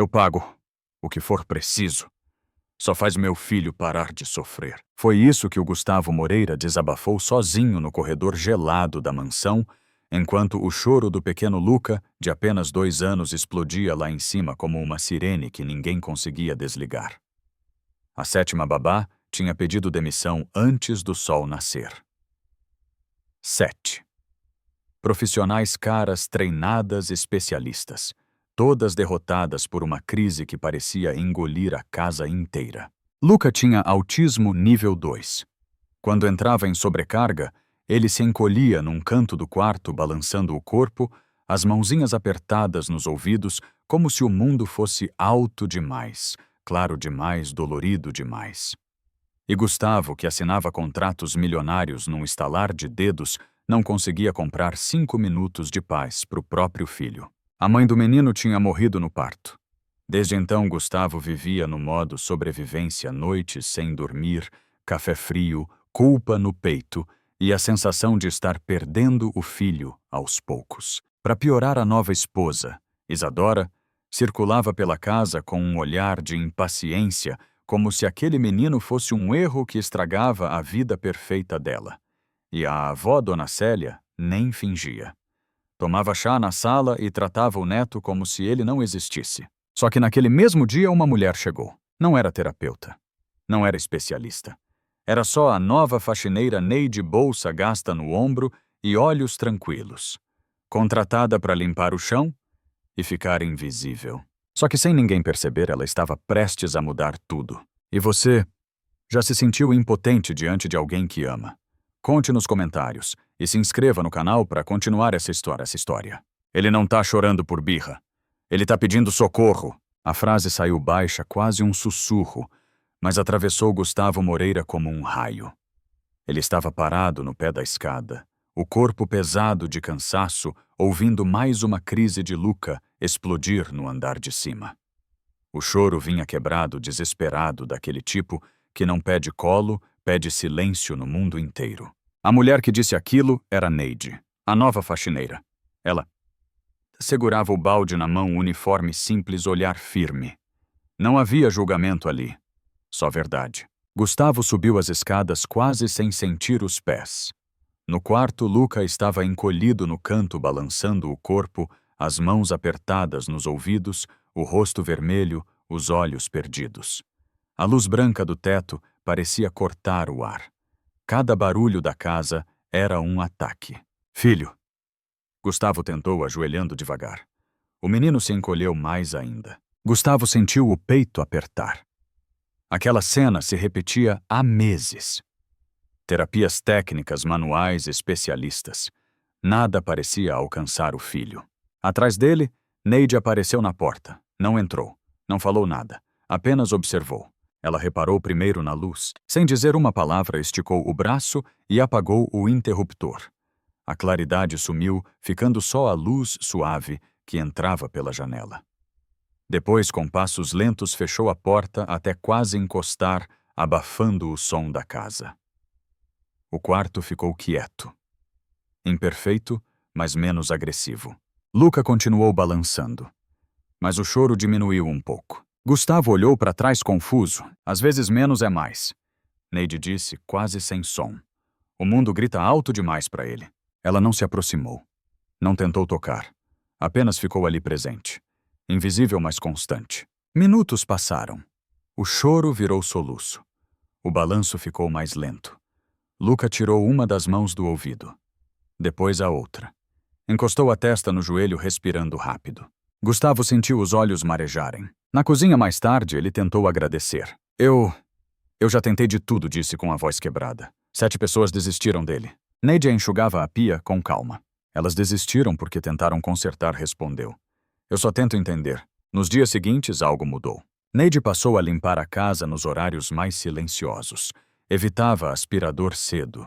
Eu pago o que for preciso. Só faz meu filho parar de sofrer. Foi isso que o Gustavo Moreira desabafou sozinho no corredor gelado da mansão, enquanto o choro do pequeno Luca, de apenas 2 anos, explodia lá em cima como uma sirene que ninguém conseguia desligar. A 7ª babá tinha pedido demissão antes do sol nascer. 7. Profissionais caras, treinadas, especialistas. Todas derrotadas por uma crise que parecia engolir a casa inteira. Luca tinha autismo nível 2. Quando entrava em sobrecarga, ele se encolhia num canto do quarto, balançando o corpo, as mãozinhas apertadas nos ouvidos, como se o mundo fosse alto demais, claro demais, dolorido demais. E Gustavo, que assinava contratos milionários num estalar de dedos, não conseguia comprar 5 minutos de paz para o próprio filho. A mãe do menino tinha morrido no parto. Desde então, Gustavo vivia no modo sobrevivência, noites sem dormir, café frio, culpa no peito e a sensação de estar perdendo o filho aos poucos. Para piorar, a nova esposa, Isadora, circulava pela casa com um olhar de impaciência, como se aquele menino fosse um erro que estragava a vida perfeita dela. E a avó, Dona Célia, nem fingia. Tomava chá na sala e tratava o neto como se ele não existisse. Só que naquele mesmo dia uma mulher chegou. Não era terapeuta. Não era especialista. Era só a nova faxineira Neide, bolsa gasta no ombro e olhos tranquilos. Contratada para limpar o chão e ficar invisível. Só que sem ninguém perceber, ela estava prestes a mudar tudo. E você já se sentiu impotente diante de alguém que ama? Conte nos comentários e se inscreva no canal para continuar essa história. Ele não tá chorando por birra. Ele tá pedindo socorro. A frase saiu baixa, quase um sussurro, mas atravessou Gustavo Moreira como um raio. Ele estava parado no pé da escada, o corpo pesado de cansaço, ouvindo mais uma crise de Luca explodir no andar de cima. O choro vinha quebrado, desesperado, daquele tipo que não pede colo, pede silêncio no mundo inteiro. A mulher que disse aquilo era Neide, a nova faxineira. Ela segurava o balde na mão, uniforme simples, olhar firme. Não havia julgamento ali, só verdade. Gustavo subiu as escadas quase sem sentir os pés. No quarto, Luca estava encolhido no canto, balançando o corpo, as mãos apertadas nos ouvidos, o rosto vermelho, os olhos perdidos. A luz branca do teto parecia cortar o ar. Cada barulho da casa era um ataque. Filho! Gustavo tentou, ajoelhando devagar. O menino se encolheu mais ainda. Gustavo sentiu o peito apertar. Aquela cena se repetia há meses. Terapias técnicas, manuais, especialistas. Nada parecia alcançar o filho. Atrás dele, Neide apareceu na porta. Não entrou. Não falou nada. Apenas observou. Ela reparou primeiro na luz. Sem dizer uma palavra, esticou o braço e apagou o interruptor. A claridade sumiu, ficando só a luz suave que entrava pela janela. Depois, com passos lentos, fechou a porta até quase encostar, abafando o som da casa. O quarto ficou quieto. Imperfeito, mas menos agressivo. Luca continuou balançando. Mas o choro diminuiu um pouco. Gustavo olhou para trás confuso. Às vezes menos é mais. Neide disse, quase sem som. O mundo grita alto demais para ele. Ela não se aproximou. Não tentou tocar. Apenas ficou ali presente. Invisível, mas constante. Minutos passaram. O choro virou soluço. O balanço ficou mais lento. Luca tirou uma das mãos do ouvido. Depois a outra. Encostou a testa no joelho, respirando rápido. Gustavo sentiu os olhos marejarem. Na cozinha mais tarde, ele tentou agradecer. Eu já tentei de tudo, disse com a voz quebrada. 7 pessoas desistiram dele. Neide enxugava a pia com calma. Elas desistiram porque tentaram consertar, respondeu. Eu só tento entender. Nos dias seguintes, algo mudou. Neide passou a limpar a casa nos horários mais silenciosos. Evitava aspirador cedo.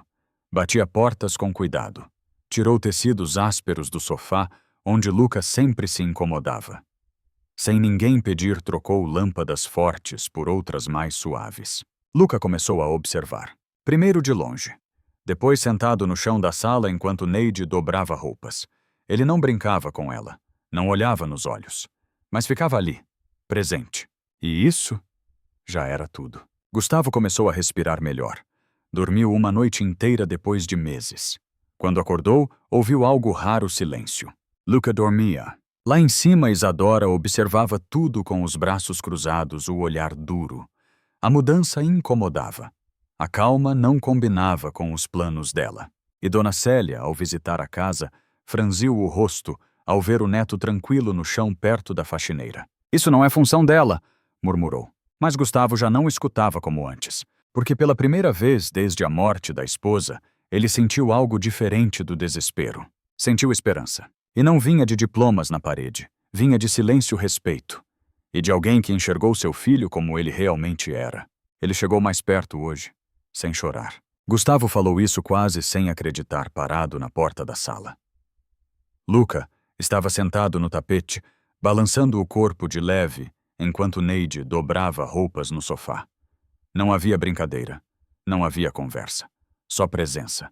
Batia portas com cuidado. Tirou tecidos ásperos do sofá, onde Luca sempre se incomodava. Sem ninguém pedir, trocou lâmpadas fortes por outras mais suaves. Luca começou a observar. Primeiro de longe. Depois sentado no chão da sala enquanto Neide dobrava roupas. Ele não brincava com ela. Não olhava nos olhos. Mas ficava ali, presente. E isso já era tudo. Gustavo começou a respirar melhor. Dormiu uma noite inteira depois de meses. Quando acordou, ouviu algo raro silêncio. Luca dormia. Lá em cima, Isadora observava tudo com os braços cruzados, o olhar duro. A mudança incomodava. A calma não combinava com os planos dela. E Dona Célia, ao visitar a casa, franziu o rosto ao ver o neto tranquilo no chão perto da faxineira. "Isso não é função dela", murmurou. Mas Gustavo já não escutava como antes, porque pela primeira vez desde a morte da esposa, ele sentiu algo diferente do desespero. Sentiu esperança. E não vinha de diplomas na parede, vinha de silêncio e respeito. E de alguém que enxergou seu filho como ele realmente era. Ele chegou mais perto hoje, sem chorar. Gustavo falou isso quase sem acreditar, parado na porta da sala. Luca estava sentado no tapete, balançando o corpo de leve, enquanto Neide dobrava roupas no sofá. Não havia brincadeira, não havia conversa, só presença.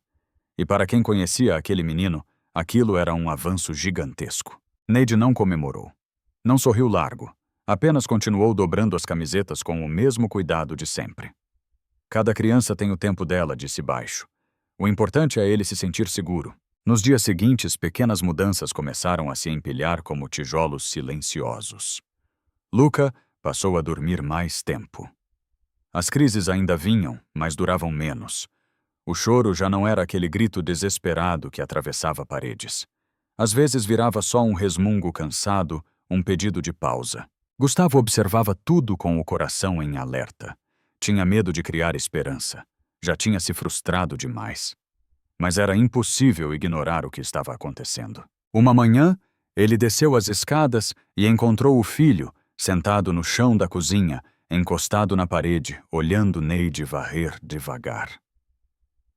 E para quem conhecia aquele menino, aquilo era um avanço gigantesco. Neide não comemorou. Não sorriu largo, apenas continuou dobrando as camisetas com o mesmo cuidado de sempre. "Cada criança tem o tempo dela", disse baixo. "O importante é ele se sentir seguro." Nos dias seguintes, pequenas mudanças começaram a se empilhar como tijolos silenciosos. Luca passou a dormir mais tempo. As crises ainda vinham, mas duravam menos. O choro já não era aquele grito desesperado que atravessava paredes. Às vezes virava só um resmungo cansado, um pedido de pausa. Gustavo observava tudo com o coração em alerta. Tinha medo de criar esperança. Já tinha se frustrado demais. Mas era impossível ignorar o que estava acontecendo. Uma manhã, ele desceu as escadas e encontrou o filho, sentado no chão da cozinha, encostado na parede, olhando Neide varrer devagar.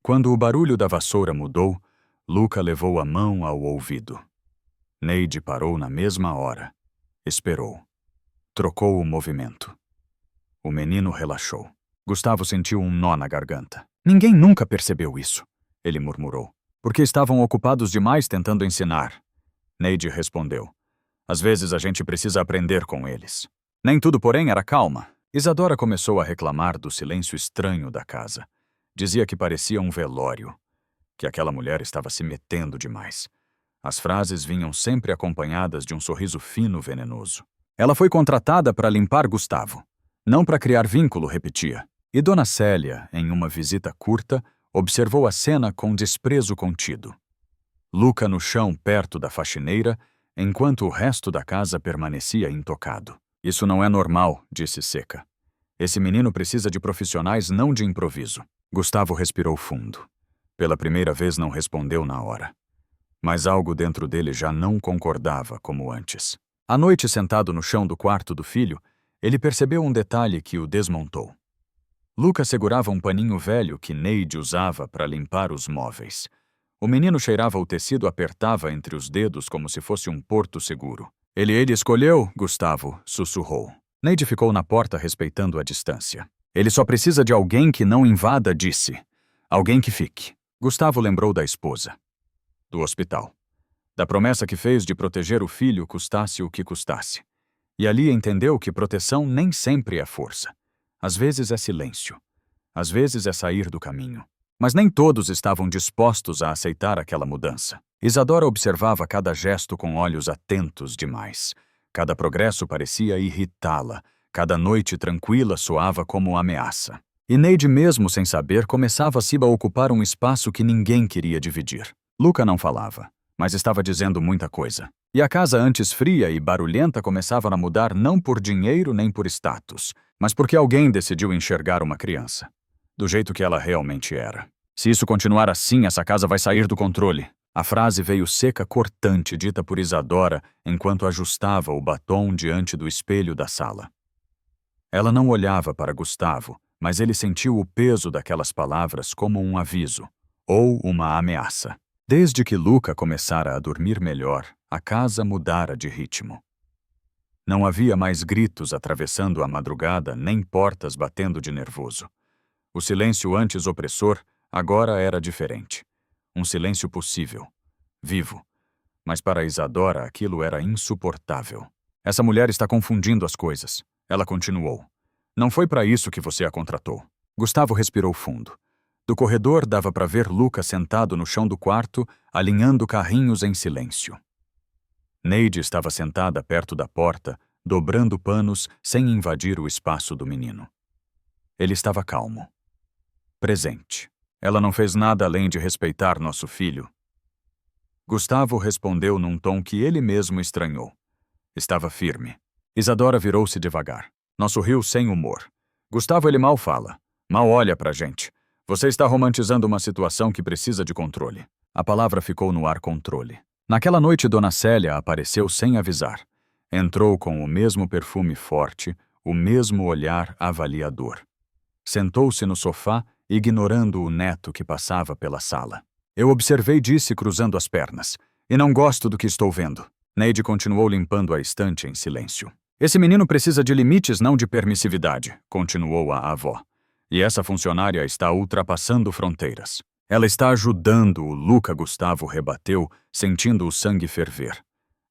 Quando o barulho da vassoura mudou, Luca levou a mão ao ouvido. Neide parou na mesma hora. Esperou. Trocou o movimento. O menino relaxou. Gustavo sentiu um nó na garganta. "Ninguém nunca percebeu isso", ele murmurou. "Porque estavam ocupados demais tentando ensinar." Neide respondeu. "Às vezes a gente precisa aprender com eles." Nem tudo, porém, era calma. Isadora começou a reclamar do silêncio estranho da casa. Dizia que parecia um velório, que aquela mulher estava se metendo demais. As frases vinham sempre acompanhadas de um sorriso fino venenoso. "Ela foi contratada para limpar Gustavo, não para criar vínculo", repetia. E Dona Célia, em uma visita curta, observou a cena com desprezo contido. Luca no chão perto da faxineira, enquanto o resto da casa permanecia intocado. "Isso não é normal", disse seca. "Esse menino precisa de profissionais, não de improviso." Gustavo respirou fundo. Pela primeira vez não respondeu na hora. Mas algo dentro dele já não concordava como antes. À noite, sentado no chão do quarto do filho, ele percebeu um detalhe que o desmontou. Luca segurava um paninho velho que Neide usava para limpar os móveis. O menino cheirava o tecido, apertava entre os dedos como se fosse um porto seguro. Ele escolheu", Gustavo sussurrou. Neide ficou na porta respeitando a distância. "Ele só precisa de alguém que não invada", disse. "Alguém que fique." Gustavo lembrou da esposa. Do hospital. Da promessa que fez de proteger o filho, custasse o que custasse. E ali entendeu que proteção nem sempre é força. Às vezes é silêncio. Às vezes é sair do caminho. Mas nem todos estavam dispostos a aceitar aquela mudança. Isadora observava cada gesto com olhos atentos demais. Cada progresso parecia irritá-la. Cada noite tranquila soava como ameaça. E Neide, mesmo sem saber, começava-se a ocupar um espaço que ninguém queria dividir. Luca não falava, mas estava dizendo muita coisa. E a casa, antes fria e barulhenta, começava a mudar não por dinheiro nem por status, mas porque alguém decidiu enxergar uma criança. Do jeito que ela realmente era. "Se isso continuar assim, essa casa vai sair do controle." A frase veio seca, cortante, dita por Isadora enquanto ajustava o batom diante do espelho da sala. Ela não olhava para Gustavo, mas ele sentiu o peso daquelas palavras como um aviso, ou uma ameaça. Desde que Luca começara a dormir melhor, a casa mudara de ritmo. Não havia mais gritos atravessando a madrugada, nem portas batendo de nervoso. O silêncio antes opressor agora era diferente. Um silêncio possível, vivo. Mas para Isadora aquilo era insuportável. Essa mulher está confundindo as coisas. Ela continuou. Não foi para isso que você a contratou. Gustavo respirou fundo. Do corredor dava para ver Luca sentado no chão do quarto, alinhando carrinhos em silêncio. Neide estava sentada perto da porta, dobrando panos sem invadir o espaço do menino. Ele estava calmo. Presente. Ela não fez nada além de respeitar nosso filho. Gustavo respondeu num tom que ele mesmo estranhou. Estava firme. Isadora virou-se devagar. Nosso riu sem humor. Gustavo, ele mal fala. Mal olha pra gente. Você está romantizando uma situação que precisa de controle. A palavra ficou no ar, controle. Naquela noite, Dona Célia apareceu sem avisar. Entrou com o mesmo perfume forte, o mesmo olhar avaliador. Sentou-se no sofá, ignorando o neto que passava pela sala. Eu observei, disse cruzando as pernas. E não gosto do que estou vendo. Neide continuou limpando a estante em silêncio. Esse menino precisa de limites, não de permissividade, continuou a avó. E essa funcionária está ultrapassando fronteiras. Ela está ajudando, o Luca, Gustavo rebateu, sentindo o sangue ferver.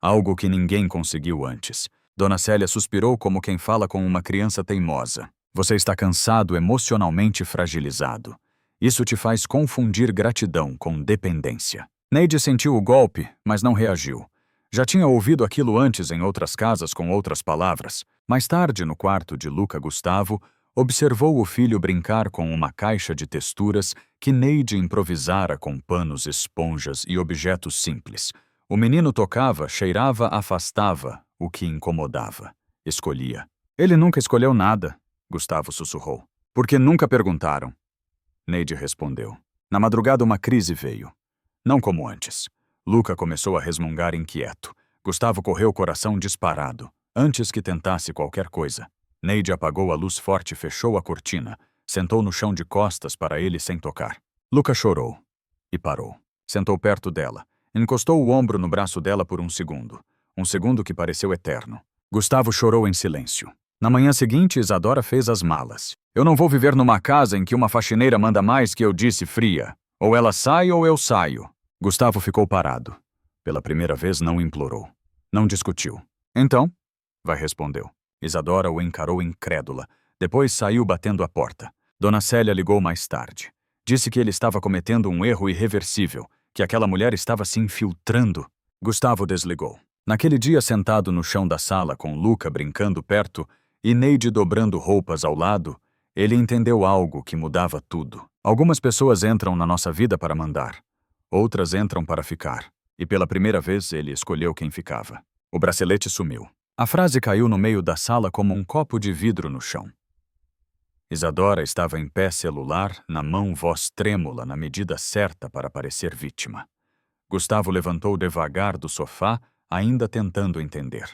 Algo que ninguém conseguiu antes. Dona Célia suspirou como quem fala com uma criança teimosa. Você está cansado, emocionalmente fragilizado. Isso te faz confundir gratidão com dependência. Neide sentiu o golpe, mas não reagiu. Já tinha ouvido aquilo antes em outras casas com outras palavras. Mais tarde, no quarto de Luca, Gustavo observou o filho brincar com uma caixa de texturas que Neide improvisara com panos, esponjas e objetos simples. O menino tocava, cheirava, afastava, o que incomodava. Escolhia. Ele nunca escolheu nada, Gustavo sussurrou. Porque nunca perguntaram. Neide respondeu. Na madrugada uma crise veio. Não como antes. Luca começou a resmungar inquieto. Gustavo correu o coração disparado, antes que tentasse qualquer coisa. Neide apagou a luz forte e fechou a cortina. Sentou no chão de costas para ele sem tocar. Luca chorou. E parou. Sentou perto dela. Encostou o ombro no braço dela por um segundo. Um segundo que pareceu eterno. Gustavo chorou em silêncio. Na manhã seguinte, Isadora fez as malas. Eu não vou viver numa casa em que uma faxineira manda mais que eu, disse fria. Ou ela sai ou eu saio. Gustavo ficou parado. Pela primeira vez não implorou. Não discutiu. Então? Vai, respondeu. Isadora o encarou incrédula. Depois saiu batendo a porta. Dona Célia ligou mais tarde. Disse que ele estava cometendo um erro irreversível, que aquela mulher estava se infiltrando. Gustavo desligou. Naquele dia, sentado no chão da sala com Luca brincando perto e Neide dobrando roupas ao lado, ele entendeu algo que mudava tudo. Algumas pessoas entram na nossa vida para mandar. Outras entram para ficar. E pela primeira vez ele escolheu quem ficava. O bracelete sumiu. A frase caiu no meio da sala como um copo de vidro no chão. Isadora estava em pé, celular, na mão, voz trêmula na medida certa para parecer vítima. Gustavo levantou devagar do sofá, ainda tentando entender.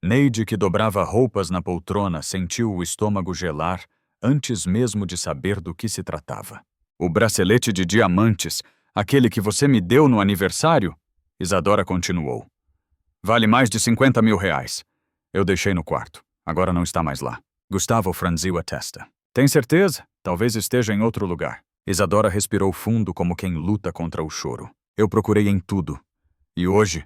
Neide, que dobrava roupas na poltrona, sentiu o estômago gelar antes mesmo de saber do que se tratava. O bracelete de diamantes, aquele que você me deu no aniversário? Isadora continuou. Vale mais de 50 mil reais. Eu deixei no quarto. Agora não está mais lá. Gustavo franziu a testa. Tem certeza? Talvez esteja em outro lugar. Isadora respirou fundo como quem luta contra o choro. Eu procurei em tudo. E hoje?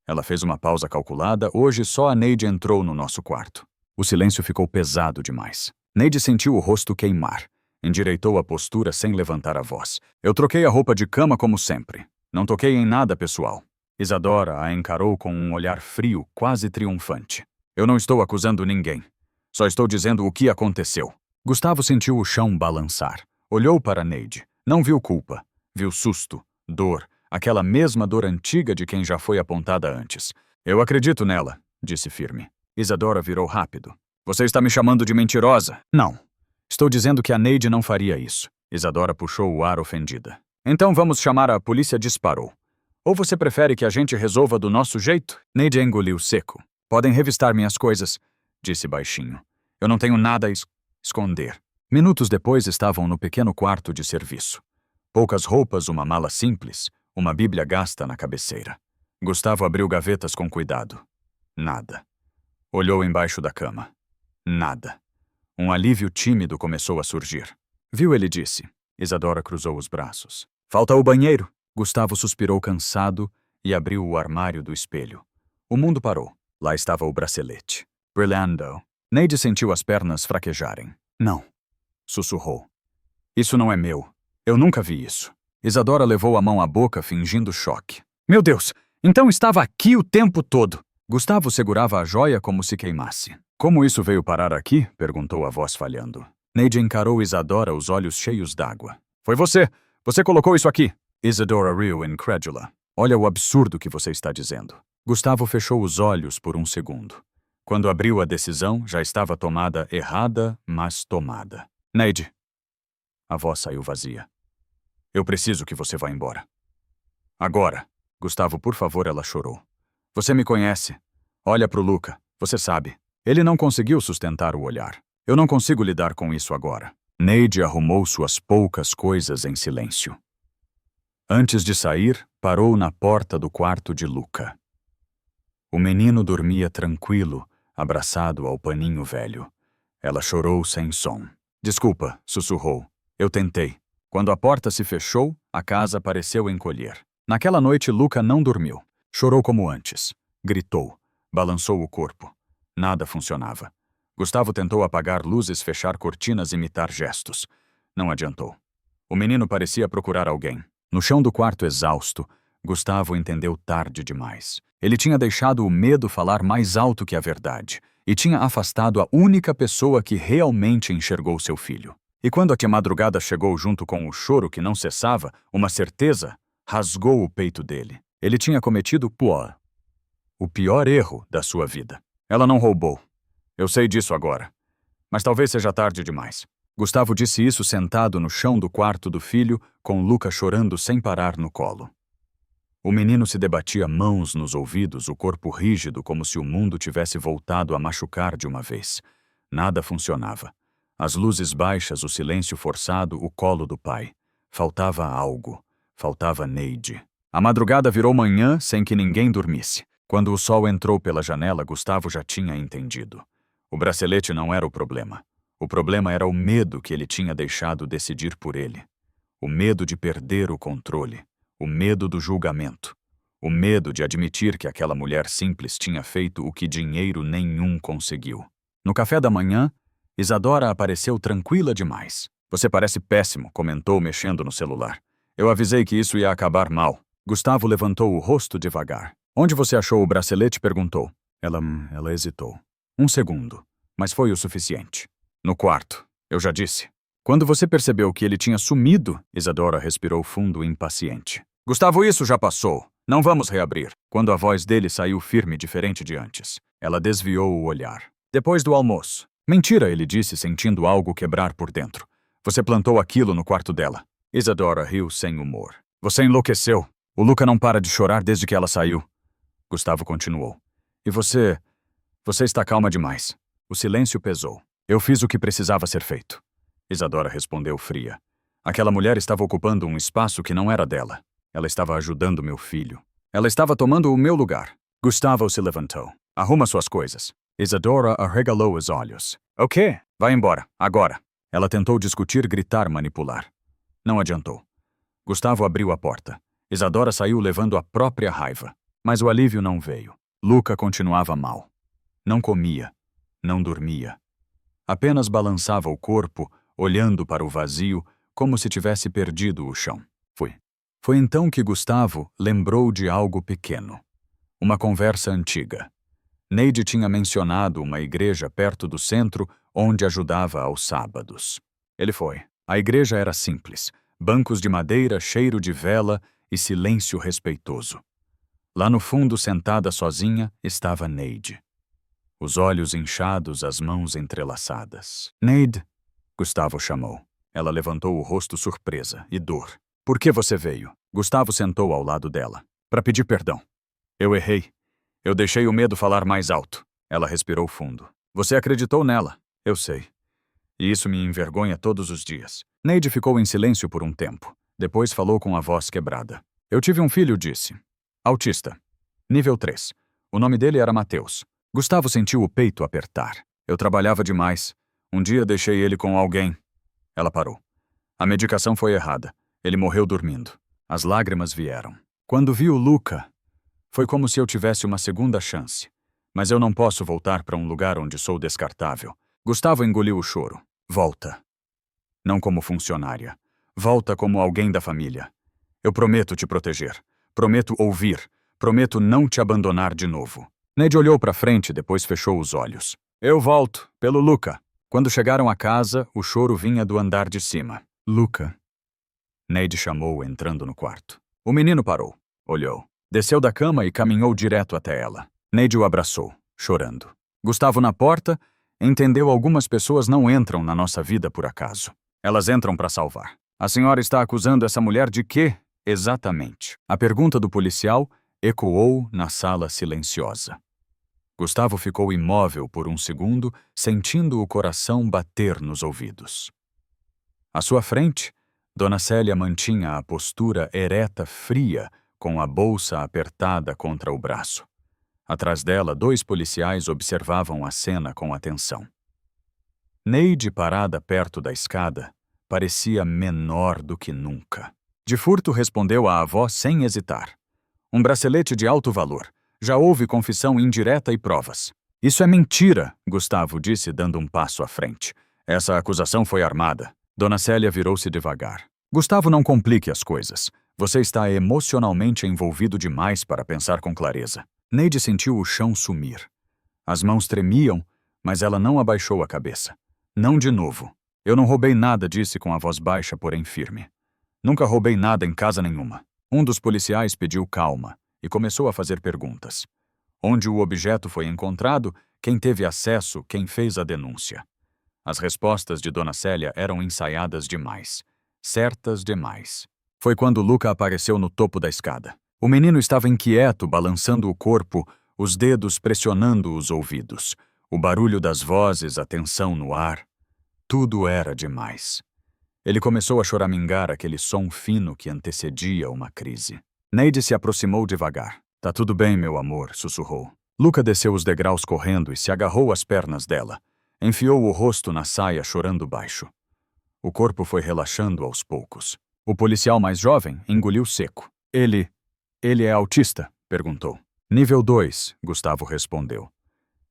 Ela fez uma pausa calculada. Hoje só a Neide entrou no nosso quarto. O silêncio ficou pesado demais. Neide sentiu o rosto queimar. Endireitou a postura sem levantar a voz. Eu troquei a roupa de cama como sempre. Não toquei em nada pessoal. Isadora a encarou com um olhar frio, quase triunfante. Eu não estou acusando ninguém. Só estou dizendo o que aconteceu. Gustavo sentiu o chão balançar. Olhou para Neide. Não viu culpa. Viu susto, dor, aquela mesma dor antiga de quem já foi apontada antes. Eu acredito nela, disse firme. Isadora virou rápido. Você está me chamando de mentirosa? Não. Estou dizendo que a Neide não faria isso. Isadora puxou o ar ofendida. Então vamos chamar a polícia, disparou. Ou você prefere que a gente resolva do nosso jeito? Neide engoliu seco. Podem revistar minhas coisas, disse baixinho. Eu não tenho nada a esconder. Minutos depois estavam no pequeno quarto de serviço. Poucas roupas, uma mala simples, uma bíblia gasta na cabeceira. Gustavo abriu gavetas com cuidado. Nada. Olhou embaixo da cama. Nada. Um alívio tímido começou a surgir. Viu, ele disse. Isadora cruzou os braços. Falta o banheiro. Gustavo suspirou cansado e abriu o armário do espelho. O mundo parou. Lá estava o bracelete. Brilhando. Neide sentiu as pernas fraquejarem. Não. Sussurrou. Isso não é meu. Eu nunca vi isso. Isadora levou a mão à boca, fingindo choque. Meu Deus! Então estava aqui o tempo todo! Gustavo segurava a joia como se queimasse. Como isso veio parar aqui? Perguntou a voz falhando. Neide encarou Isadora, os olhos cheios d'água. Foi você! Você colocou isso aqui! Isadora riu, incrédula. Olha o absurdo que você está dizendo. Gustavo fechou os olhos por um segundo. Quando abriu a decisão, já estava tomada errada, mas tomada. Neide. A voz saiu vazia. Eu preciso que você vá embora. Agora. Gustavo, por favor, ela chorou. Você me conhece. Olha pro Luca. Você sabe. Ele não conseguiu sustentar o olhar. Eu não consigo lidar com isso agora. Neide arrumou suas poucas coisas em silêncio. Antes de sair, parou na porta do quarto de Luca. O menino dormia tranquilo, abraçado ao paninho velho. Ela chorou sem som. Desculpa, sussurrou. Eu tentei. Quando a porta se fechou, a casa pareceu encolher. Naquela noite, Luca não dormiu. Chorou como antes. Gritou. Balançou o corpo. Nada funcionava. Gustavo tentou apagar luzes, fechar cortinas, imitar gestos. Não adiantou. O menino parecia procurar alguém. No chão do quarto exausto, Gustavo entendeu tarde demais. Ele tinha deixado o medo falar mais alto que a verdade e tinha afastado a única pessoa que realmente enxergou seu filho. E quando a madrugada chegou junto com o choro que não cessava, uma certeza rasgou o peito dele. Ele tinha cometido o pior erro da sua vida. Ela não roubou. Eu sei disso agora. Mas talvez seja tarde demais. Gustavo disse isso sentado no chão do quarto do filho, com Luca chorando sem parar no colo. O menino se debatia mãos nos ouvidos, o corpo rígido, como se o mundo tivesse voltado a machucar de uma vez. Nada funcionava. As luzes baixas, o silêncio forçado, o colo do pai. Faltava algo. Faltava Neide. A madrugada virou manhã sem que ninguém dormisse. Quando o sol entrou pela janela, Gustavo já tinha entendido. O bracelete não era o problema. O problema era o medo que ele tinha deixado decidir por ele. O medo de perder o controle. O medo do julgamento. O medo de admitir que aquela mulher simples tinha feito o que dinheiro nenhum conseguiu. No café da manhã, Isadora apareceu tranquila demais. Você parece péssimo, comentou mexendo no celular. Eu avisei que isso ia acabar mal. Gustavo levantou o rosto devagar. Onde você achou o bracelete? Perguntou. Ela hesitou. Um segundo, mas foi o suficiente. No quarto, eu já disse. Quando você percebeu que ele tinha sumido, Isadora respirou fundo, impaciente. Gustavo, isso já passou. Não vamos reabrir. Quando a voz dele saiu firme, diferente de antes. Ela desviou o olhar. Depois do almoço. Mentira, ele disse, sentindo algo quebrar por dentro. Você plantou aquilo no quarto dela. Isadora riu sem humor. Você enlouqueceu. O Luca não para de chorar desde que ela saiu. Gustavo continuou. E você está calma demais. O silêncio pesou. Eu fiz o que precisava ser feito. Isadora respondeu fria. Aquela mulher estava ocupando um espaço que não era dela. Ela estava ajudando meu filho. Ela estava tomando o meu lugar. Gustavo se levantou. Arruma suas coisas. Isadora arregalou os olhos. O quê? Vai embora, agora. Ela tentou discutir, gritar, manipular. Não adiantou. Gustavo abriu a porta. Isadora saiu levando a própria raiva. Mas o alívio não veio. Luca continuava mal. Não comia. Não dormia. Apenas balançava o corpo, olhando para o vazio, como se tivesse perdido o chão. Foi então que Gustavo lembrou de algo pequeno. Uma conversa antiga. Neide tinha mencionado uma igreja perto do centro onde ajudava aos sábados. Ele foi. A igreja era simples. Bancos de madeira, cheiro de vela e silêncio respeitoso. Lá no fundo, sentada sozinha, estava Neide. Os olhos inchados, as mãos entrelaçadas. Neide, Gustavo chamou. Ela levantou o rosto surpresa e dor. Por que você veio? Gustavo sentou ao lado dela. Para pedir perdão. Eu errei. Eu deixei o medo falar mais alto. Ela respirou fundo. Você acreditou nela. Eu sei. E isso me envergonha todos os dias. Neide ficou em silêncio por um tempo. Depois falou com a voz quebrada. Eu tive um filho, disse. Autista. Nível 3. O nome dele era Mateus. Gustavo sentiu o peito apertar. Eu trabalhava demais. Um dia deixei ele com alguém. Ela parou. A medicação foi errada. Ele morreu dormindo. As lágrimas vieram. Quando vi o Luca, foi como se eu tivesse uma segunda chance. Mas eu não posso voltar para um lugar onde sou descartável. Gustavo engoliu o choro. Volta. Não como funcionária. Volta como alguém da família. Eu prometo te proteger. Prometo ouvir. Prometo não te abandonar de novo. Neide olhou para frente, depois fechou os olhos. Eu volto, pelo Luca. Quando chegaram à casa, o choro vinha do andar de cima. Luca. Neide chamou, entrando no quarto. O menino parou, olhou, desceu da cama e caminhou direto até ela. Neide o abraçou, chorando. Gustavo na porta, entendeu: algumas pessoas não entram na nossa vida por acaso. Elas entram para salvar. A senhora está acusando essa mulher de quê, exatamente? A pergunta do policial ecoou na sala silenciosa. Gustavo ficou imóvel por um segundo, sentindo o coração bater nos ouvidos. À sua frente, Dona Célia mantinha a postura ereta, fria, com a bolsa apertada contra o braço. Atrás dela, 2 policiais observavam a cena com atenção. Neide, parada perto da escada, parecia menor do que nunca. De furto, respondeu à avó sem hesitar. Um bracelete de alto valor. Já houve confissão indireta e provas. Isso é mentira, Gustavo disse, dando um passo à frente. Essa acusação foi armada. Dona Célia virou-se devagar. Gustavo, não complique as coisas. Você está emocionalmente envolvido demais para pensar com clareza. Neide sentiu o chão sumir. As mãos tremiam, mas ela não abaixou a cabeça. Não de novo. Eu não roubei nada, disse com a voz baixa, porém firme. Nunca roubei nada em casa nenhuma. Um dos policiais pediu calma e começou a fazer perguntas. Onde o objeto foi encontrado, quem teve acesso, quem fez a denúncia. As respostas de Dona Célia eram ensaiadas demais, certas demais. Foi quando Luca apareceu no topo da escada. O menino estava inquieto, balançando o corpo, os dedos pressionando os ouvidos. O barulho das vozes, a tensão no ar. Tudo era demais. Ele começou a choramingar, aquele som fino que antecedia uma crise. Neide se aproximou devagar. Tá tudo bem, meu amor, sussurrou. Luca desceu os degraus correndo e se agarrou às pernas dela. Enfiou o rosto na saia, chorando baixo. O corpo foi relaxando aos poucos. O policial mais jovem engoliu seco. Ele é autista? Perguntou. Nível 2, Gustavo respondeu.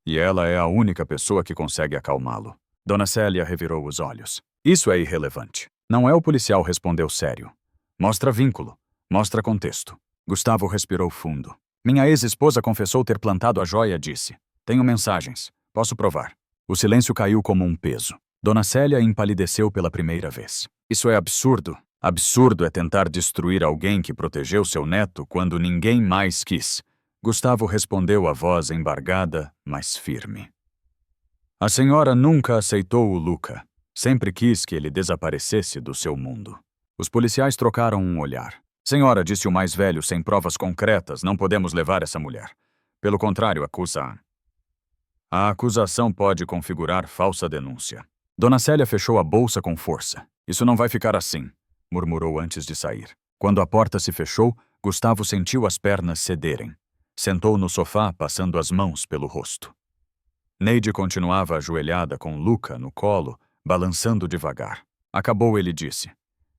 E ela é a única pessoa que consegue acalmá-lo. Dona Célia revirou os olhos. Isso é irrelevante. Não é, o policial respondeu sério. Mostra vínculo. Mostra contexto. Gustavo respirou fundo. Minha ex-esposa confessou ter plantado a joia, disse. Tenho mensagens. Posso provar. O silêncio caiu como um peso. Dona Célia empalideceu pela primeira vez. Isso é absurdo. Absurdo é tentar destruir alguém que protegeu seu neto quando ninguém mais quis. Gustavo respondeu, a voz embargada, mas firme. A senhora nunca aceitou o Luca. Sempre quis que ele desaparecesse do seu mundo. Os policiais trocaram um olhar. Senhora, disse o mais velho, sem provas concretas, não podemos levar essa mulher. Pelo contrário, acusa. A acusação pode configurar falsa denúncia. Dona Célia fechou a bolsa com força. Isso não vai ficar assim, murmurou antes de sair. Quando a porta se fechou, Gustavo sentiu as pernas cederem. Sentou no sofá, passando as mãos pelo rosto. Neide continuava ajoelhada com Luca no colo, balançando devagar. Acabou, ele disse.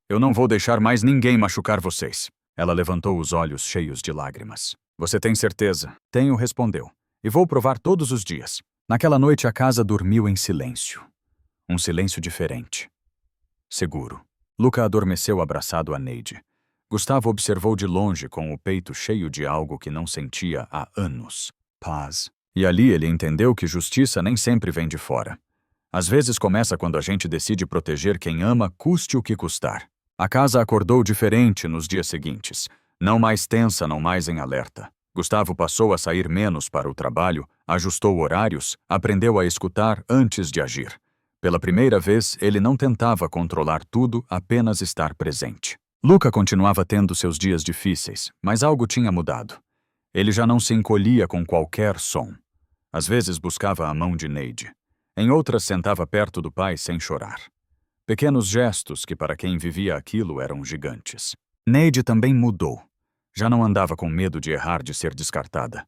Eu não vou deixar mais ninguém machucar vocês. Ela levantou os olhos cheios de lágrimas. Você tem certeza? Tenho, respondeu. E vou provar todos os dias. Naquela noite a casa dormiu em silêncio. Um silêncio diferente. Seguro. Luca adormeceu abraçado a Neide. Gustavo observou de longe, com o peito cheio de algo que não sentia há anos. Paz. E ali ele entendeu que justiça nem sempre vem de fora. Às vezes começa quando a gente decide proteger quem ama, custe o que custar. A casa acordou diferente nos dias seguintes. Não mais tensa, não mais em alerta. Gustavo passou a sair menos para o trabalho, ajustou horários, aprendeu a escutar antes de agir. Pela primeira vez, ele não tentava controlar tudo, apenas estar presente. Luca continuava tendo seus dias difíceis, mas algo tinha mudado. Ele já não se encolhia com qualquer som. Às vezes buscava a mão de Neide. Em outras, sentava perto do pai sem chorar. Pequenos gestos que, para quem vivia aquilo, eram gigantes. Neide também mudou. Já não andava com medo de errar, de ser descartada.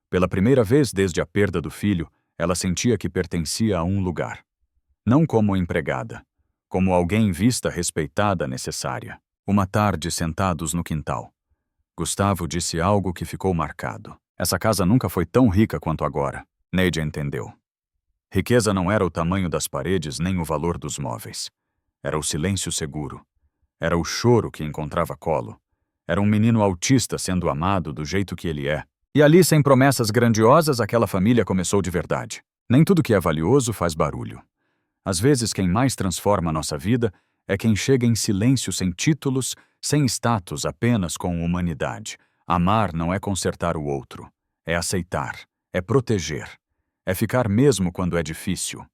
Pela primeira vez desde a perda do filho, ela sentia que pertencia a um lugar. Não como empregada, como alguém vista, respeitada, necessária. Uma tarde, sentados no quintal. Gustavo disse algo que ficou marcado. Essa casa nunca foi tão rica quanto agora. Neide entendeu. Riqueza não era o tamanho das paredes nem o valor dos móveis. Era o silêncio seguro. Era o choro que encontrava colo. Era um menino autista sendo amado do jeito que ele é. E ali, sem promessas grandiosas, aquela família começou de verdade. Nem tudo que é valioso faz barulho. Às vezes, quem mais transforma a nossa vida é quem chega em silêncio sem títulos, sem status, apenas com humanidade. Amar não é consertar o outro. É aceitar. É proteger. É ficar mesmo quando é difícil.